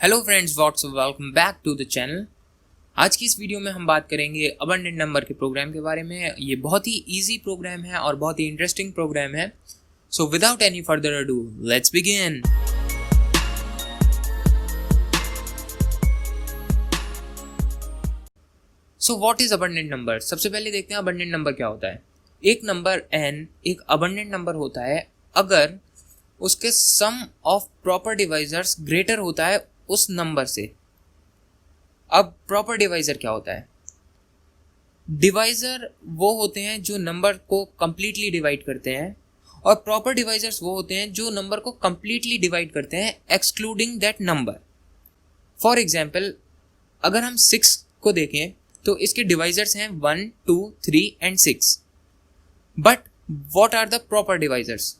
Hello friends, what's up, welcome back to the channel. आज की इस वीडियो में हम बात करेंगे अबंडेंट नंबर के प्रोग्राम के बारे में। ये बहुत ही इजी प्रोग्राम है और बहुत ही इंटरेस्टिंग प्रोग्राम है। So without any further ado, let's begin. So what is abundant number? सबसे पहले देखते हैं अबंडेंट नंबर क्या होता है। एक नंबर n एक अबंडेंट नंबर होता है अगर उसके सम ऑफ प्रॉपर डिवाइजर्स ग्रेटर होता है उस नंबर से। अब प्रॉपर डिवाइजर क्या होता है? डिवाइजर वो होते हैं जो नंबर को कंप्लीटली डिवाइड करते हैं, और प्रॉपर डिवाइजर्स वो होते हैं जो नंबर को कंप्लीटली डिवाइड करते हैं excluding that number. For example, अगर हम 6 को देखें तो इसके डिवाइजर्स हैं 1, 2, 3 and 6। But what are the proper divisors?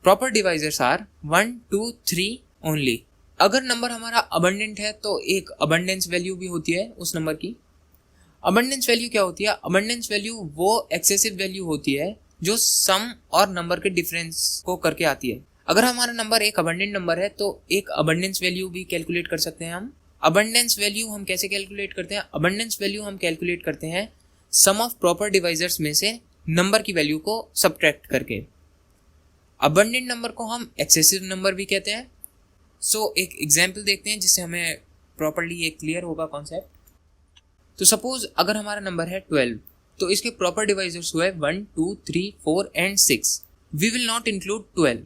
Proper divisors are 1, 2, 3 only. अगर नंबर हमारा अबंडेंट है तो एक अबंडेंस वैल्यू भी होती है उस नंबर की। अबंडेंस वैल्यू क्या होती है? अबंडेंस वैल्यू वो एक्सेसिव वैल्यू होती है जो सम और नंबर के डिफरेंस को करके आती है। अगर हमारा नंबर एक अबंडेंट नंबर है तो एक अबंडेंस वैल्यू भी कैलकुलेट कर सकते हैं हम। अबंडेंस वैल्यू हम कैसे कैलकुलेट करते हैं? अबंडेंस वैल्यू हम कैलकुलेट करते हैं सम ऑफ प्रॉपर डिवाइजर्स में से नंबर की वैल्यू को सब्ट्रैक्ट करके। अबंडेंट नंबर को हम एक्सेसिव नंबर भी कहते हैं। सो एक एग्जाम्पल देखते हैं जिससे हमें प्रॉपरली ये क्लियर होगा कॉन्सेप्ट। तो सपोज अगर हमारा नंबर है 12, तो इसके प्रॉपर डिवाइजर्स हुए 1, 2, 3, 4 and 6। We will not include 12।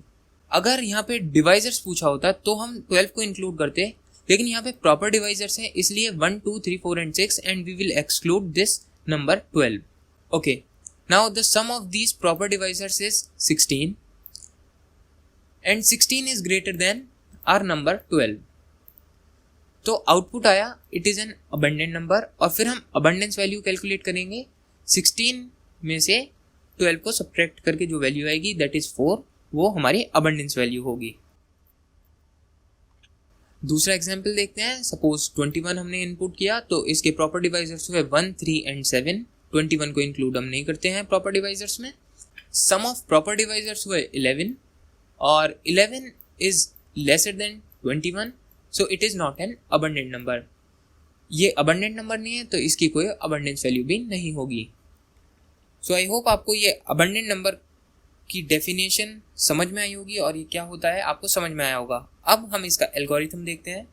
अगर यहाँ पे डिवाइजर्स पूछा होता तो हम 12 को इंक्लूड करते, लेकिन यहाँ पे प्रॉपर डिवाइजर्स हैं इसलिए 1, 2, 3, 4 and 6 and we will exclude this number 12। Okay, now the sum of these proper divisors is 16 and 16 is greater than our number 12। तो आउटपुट आया it is an abundant number, और फिर हम अबंडेंस वैल्यू कैलकुलेट करेंगे। 16 में से 12 को subtract करके जो वैल्यू आएगी दैट इज 4, वो हमारी अबंडेंस वैल्यू होगी। दूसरा एग्जांपल देखते हैं। सपोज 21 हमने इनपुट किया तो इसके प्रॉपर डिवाइजर्स हुए 1, 3 एंड 7। 21 को इंक्लूड हम नहीं करते हैं प्रॉपर डिवाइजर्स में। सम ऑफ प्रॉपर डिवाइजर्स हुए 11, और 11 is lesser than 21, so it is not an abundant number। ये abundant number नहीं है तो इसकी कोई abundance value भी नहीं होगी। So I hope आपको ये abundant number की definition समझ में आई होगी और ये क्या होता है आपको समझ में आया होगा। अब हम इसका algorithm देखते हैं।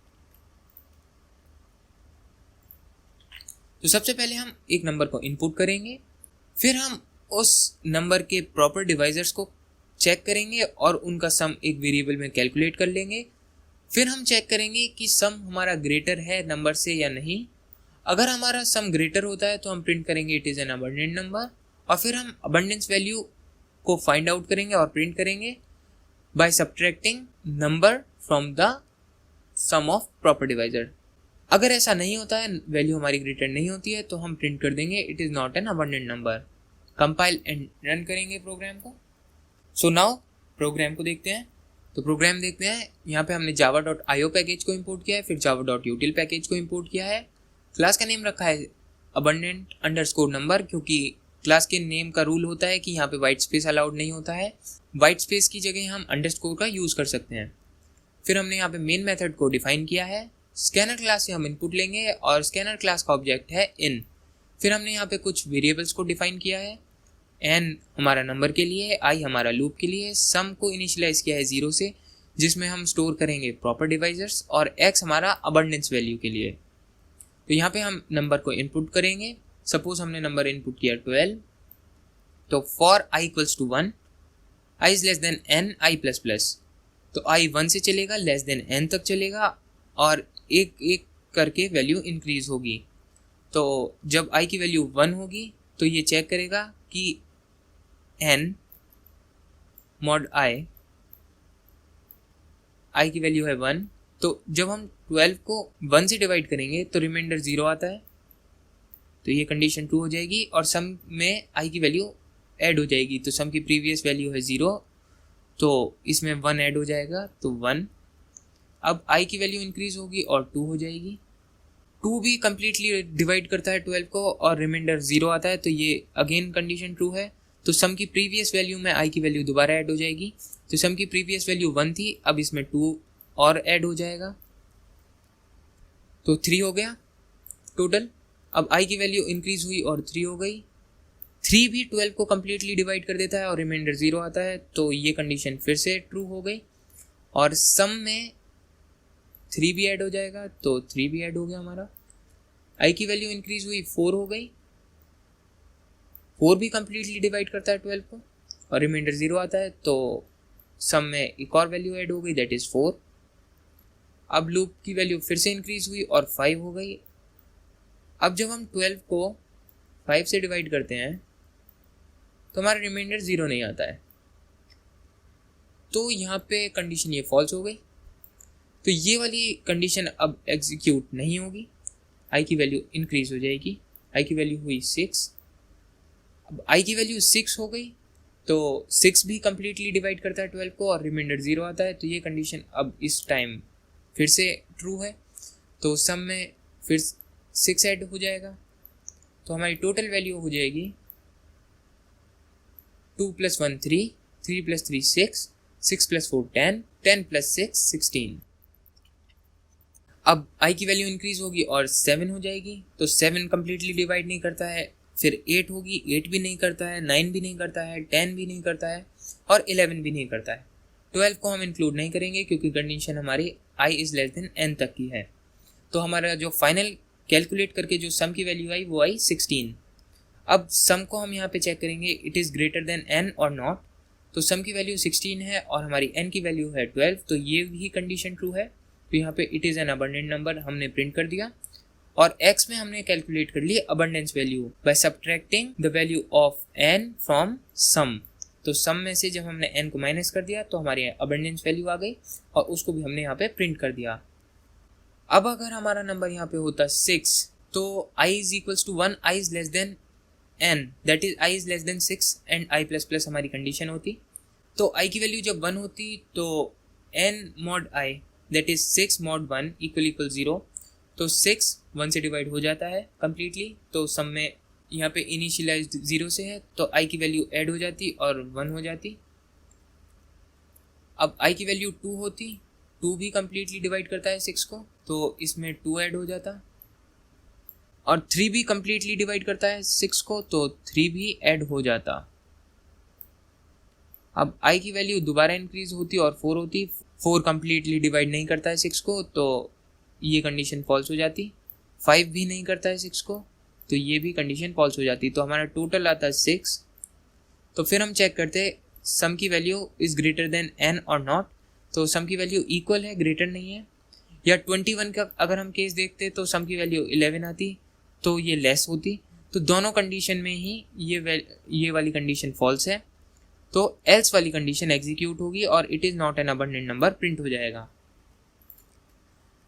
तो सबसे पहले हम एक नंबर को इनपुट करेंगे, फिर हम उस नंबर के प्रॉपर डिवाइजर्स को चेक करेंगे और उनका सम एक वेरिएबल में कैलकुलेट कर लेंगे। फिर हम चेक करेंगे कि सम हमारा ग्रेटर है नंबर से या नहीं। अगर हमारा सम ग्रेटर होता है तो हम प्रिंट करेंगे it is an abundant number, और फिर हम अबंडेंस वैल्यू को फाइंड आउट करेंगे और प्रिंट करेंगे by subtracting number from the sum of proper divisor. अगर ऐसा नहीं होता है, वैल्यू हमारी ग्रेटर नहीं होती है, तो हम प्रिंट कर देंगे it is not an abundant number. Compile and run करेंगे प्रोग्राम को। सो नाउ प्रोग्राम को देखते हैं। तो प्रोग्राम देखते हैं, यहाँ पे हमने java.io पैकेज को इंपोर्ट किया है, फिर java.util पैकेज को इंपोर्ट किया है। क्लास का नेम रखा है abundant_number, क्योंकि क्लास के नेम का रूल होता है कि यहाँ पे वाइट स्पेस अलाउड नहीं होता है। वाइट स्पेस की जगह हम अंडरस्कोर का यूज़ कर सकते हैं। फिर हमने यहाँ पे मेन मेथड को डिफाइन किया है। स्कैनर क्लास से हम इनपुट लेंगे और स्कैनर क्लास का ऑब्जेक्ट है इन। फिर हमने यहाँ पे कुछ वेरिएबल्स को डिफाइन किया है। n हमारा नंबर के लिए, i हमारा लूप के लिए, सम को इनिशियलाइज किया है 0 से जिसमें हम स्टोर करेंगे प्रॉपर डिवाइजर्स, और x हमारा अबंडेंस वैल्यू के लिए। तो यहाँ पे हम नंबर को इनपुट करेंगे। सपोज हमने नंबर इनपुट किया 12, तो for i equals to 1, i is less than n i plus plus, तो i 1 से चलेगा लेस देन n तक चलेगा और एक एक करके वैल्यू इंक्रीज होगी। तो जब i की वैल्यू 1 होगी तो ये चेक करेगा कि n mod i की वैल्यू है 1, तो जब हम 12 को 1 से डिवाइड करेंगे तो रिमाइंडर 0 आता है, तो ये कंडीशन ट्रू हो जाएगी और सम में i की वैल्यू ऐड हो जाएगी। तो सम की प्रीवियस वैल्यू है 0, तो इसमें 1 ऐड हो जाएगा तो 1। अब i की वैल्यू इंक्रीज होगी और 2 हो जाएगी। 2 भी कम्प्लीटली डिवाइड करता है 12 को और रिमाइंडर 0 आता है, तो ये अगेन कंडीशन ट्रू है। तो सम की प्रीवियस वैल्यू में i की वैल्यू दोबारा ऐड हो जाएगी। तो सम की प्रीवियस वैल्यू 1 थी, अब इसमें 2 और ऐड हो जाएगा। तो 3 हो गया टोटल। अब i की वैल्यू इंक्रीज हुई और 3 हो गई। 3 भी 12 को कम्प्लीटली डिवाइड कर देता है और रिमाइंडर 0 आता है, तो ये कंडीशन फिर से ट्रू हो गई। और सम में 3 भी ऐड हो जाएगा, तो 3 भी ऐड हो गया हमारा। i की वैल्यू इंक्रीज हुई, 4 हो गई। 4 भी कम्प्लीटली डिवाइड करता है 12 को और रिमाइंडर 0 आता है, तो सम में एक और वैल्यू ऐड हो गई, दैट इज 4। अब लूप की वैल्यू फिर से इंक्रीज हुई और 5 हो गई। अब जब हम 12 को 5 से डिवाइड करते हैं तो हमारा रिमाइंडर 0 नहीं आता है, तो यहाँ पे कंडीशन ये फॉल्स हो गई। तो ये वाली कंडीशन अब एग्जीक्यूट नहीं होगी। i की वैल्यू इंक्रीज हो जाएगी, i की वैल्यू हुई 6। अब i की वैल्यू 6 हो गई, तो 6 भी कम्प्लीटली डिवाइड करता है 12 को और रिमाइंडर 0 आता है, तो ये कंडीशन अब इस टाइम फिर से ट्रू है। तो सम में फिर 6 ऐड हो जाएगा, तो हमारी टोटल वैल्यू हो जाएगी 2 + 1 3, 3 + 3 6, 6 + 4 10, 10 + 6 16। अब i की वैल्यू इंक्रीज होगी और 7 हो जाएगी, तो 7 कम्प्लीटली डिवाइड नहीं करता है। फिर 8 होगी, 8 भी नहीं करता है, 9 भी नहीं करता है, 10 भी नहीं करता है और 11 भी नहीं करता है। 12 को हम इंक्लूड नहीं करेंगे क्योंकि कंडीशन हमारी i > n तक की है। तो हमारा जो फाइनल कैलकुलेट करके जो सम की वैल्यू आई वो आई 16। अब सम को हम यहाँ पे चेक करेंगे, it is greater than n और नॉट। तो सम की वैल्यू 16 है और हमारी n की वैल्यू है 12, तो ये भी कंडीशन ट्रू है। तो यहाँ पे it is an abundant number हमने प्रिंट कर दिया और x में हमने कैलकुलेट कर ली abundance value by subtracting the value of n from sum. तो सम में से जब हमने n को माइनस कर दिया तो हमारी अबंडेंस वैल्यू आ गई और उसको भी हमने यहाँ पे प्रिंट कर दिया। अब अगर हमारा नंबर यहाँ पे होता 6, तो i = 1, i n, that is i < 6 and i++ हमारी कंडीशन होती। तो i की वैल्यू जब 1 होती तो n mod i, that is 6 mod 1 = 0। तो 6 1 से डिवाइड हो जाता है कम्प्लीटली, तो सम में यहाँ पे इनिशियलाइज्ड 0 से है, तो i की वैल्यू ऐड हो जाती और 1 हो जाती। अब i की वैल्यू 2 होती, 2 भी कम्प्लीटली डिवाइड करता है 6 को, तो इसमें 2 ऐड हो जाता। और 3 भी कम्प्लीटली डिवाइड करता है 6 को, तो 3 भी ऐड हो जाता। अब i की वैल्यू दोबारा इंक्रीज होती और 4 होती। 4 कम्प्लीटली डिवाइड नहीं करता है 6 को, तो ये कंडीशन फॉल्स हो जाती। 5 भी नहीं करता है 6 को, तो ये भी कंडीशन फॉल्स हो जाती। तो हमारा टोटल आता है 6। तो फिर हम चेक करते सम की value is greater than n और नॉट। तो सम की वैल्यू इक्वल है, ग्रेटर नहीं है। या 21 का अगर हम केस देखते तो सम की वैल्यू 11 आती, तो ये लेस होती। तो दोनों कंडीशन में ही ये वाली कंडीशन फॉल्स है, तो एल्स वाली कंडीशन एग्जीक्यूट होगी और it is not an abundant number print हो जाएगा।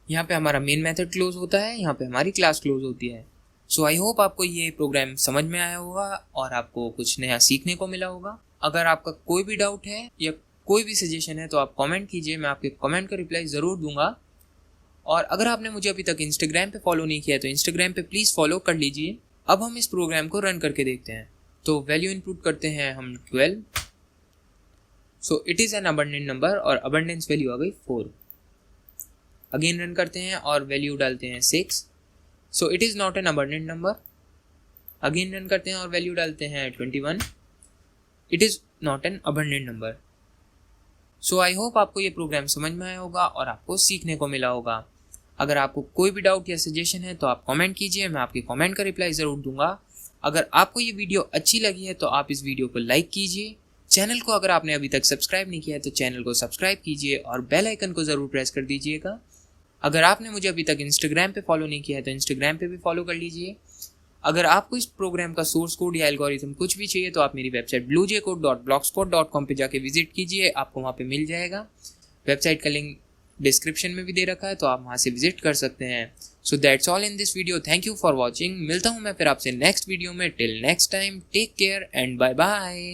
यहाँ पे हमारा मेन मेथड क्लोज होता है, यहाँ पे हमारी क्लास क्लोज होती है। सो आई होप आपको ये प्रोग्राम समझ में आया होगा और आपको कुछ नया सीखने को मिला होगा। अगर आपका कोई भी डाउट है या कोई भी सजेशन है तो आप कमेंट कीजिए, मैं आपके कमेंट का रिप्लाई ज़रूर दूंगा। और अगर आपने मुझे अभी तक इंस्टाग्राम पे फॉलो नहीं किया तो इंस्टाग्राम पे प्लीज़ फॉलो कर लीजिए। अब हम इस प्रोग्राम को रन करके देखते हैं। तो वैल्यू इनपुट करते हैं हम 12। So it is an abundant number और अबंडेंस वैल्यू आ गई 4। अगेन रन करते हैं और वैल्यू डालते हैं 6। So it is not an abundant number. Again run करते हैं और वैल्यू डालते हैं 21। It is not an abundant number. So I hope आपको ये प्रोग्राम समझ में आया होगा और आपको सीखने को मिला होगा। अगर आपको कोई भी डाउट या सजेशन है तो आप कमेंट कीजिए, मैं आपके कमेंट का रिप्लाई ज़रूर दूंगा। अगर आपको ये वीडियो अच्छी लगी है तो आप इस वीडियो को लाइक कीजिए। चैनल को अगर आपने अभी तक सब्सक्राइब नहीं किया है तो चैनल को सब्सक्राइब कीजिए और बेल आइकन को ज़रूर प्रेस कर दीजिएगा। अगर आपने मुझे अभी तक इंस्टाग्राम पे फॉलो नहीं किया है तो इंस्टाग्राम पे भी फॉलो कर लीजिए। अगर आपको इस प्रोग्राम का सोर्स कोड या एल्गोरिथम कुछ भी चाहिए तो आप मेरी वेबसाइट bluejcode.blogspot.com पे जाके विजिट कीजिए, आपको वहाँ पे मिल जाएगा। वेबसाइट का लिंक डिस्क्रिप्शन में भी दे रखा है, तो आप वहाँ से विजिट कर सकते हैं। So that's all in this video. Thank you for watching. मिलता हूँ मैं फिर आपसे नेक्स्ट वीडियो में। Till next time, take care and bye bye.